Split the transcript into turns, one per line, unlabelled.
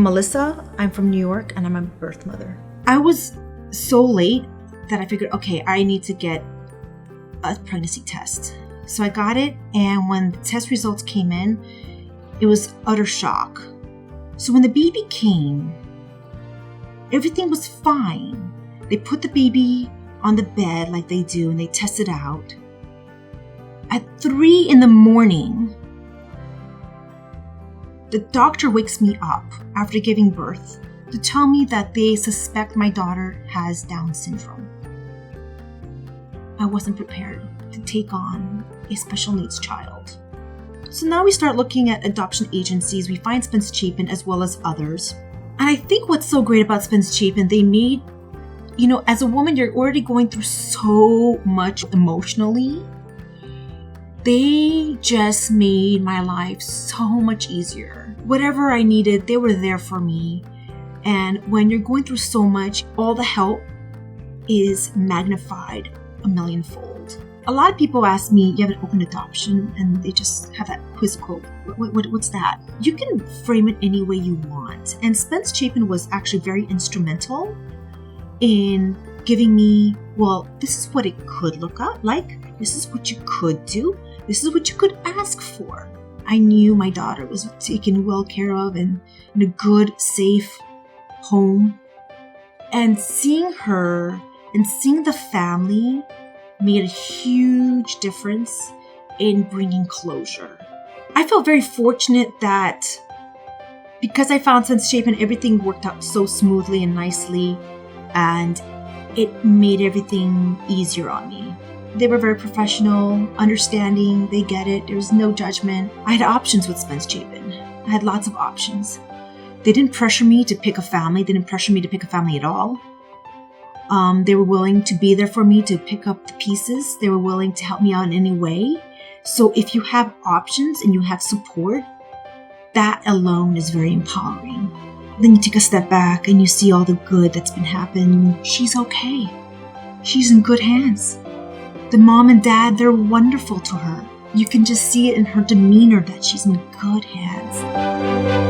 Melissa. I'm from New York, and I'm a birth mother. I was so late that I figured, okay, I need to get a pregnancy test. So I got it, and when the test results came in, it was utter shock. So when the baby came, everything was fine. They put the baby on the bed like they do, and they test it out. At 3 a.m, the doctor wakes me up after giving birth to tell me that they suspect my daughter has Down syndrome. I wasn't prepared to take on a special needs child. So now we start looking at adoption agencies. We find Spence-Chapin as well as others. And I think what's so great about Spence-Chapin, they made, as a woman, you're already going through so much emotionally. They just made my life so much easier. Whatever I needed, they were there for me. And when you're going through so much, all the help is magnified a millionfold. A lot of people ask me, you have an open adoption, and they just have that quizzical, what's that? You can frame it any way you want. And Spence-Chapin was actually very instrumental in giving me, well, this is what it could look like. This is what you could do. This is what you could ask for. I knew my daughter was taken well care of and in a good, safe home. And seeing her and seeing the family made a huge difference in bringing closure. I felt very fortunate that because I found Spence-Chapin, everything worked out so smoothly and nicely, and it made everything easier on me. They were very professional, understanding, they get it, there was no judgment. I had options with Spence-Chapin. I had lots of options. They didn't pressure me to pick a family, they didn't pressure me to pick a family at all. They were willing to be there for me to pick up the pieces. They were willing to help me out in any way. So if you have options and you have support, that alone is very empowering. Then you take a step back and you see all the good that's been happening. She's okay. She's in good hands. The mom and dad, they're wonderful to her. You can just see it in her demeanor that she's in good hands.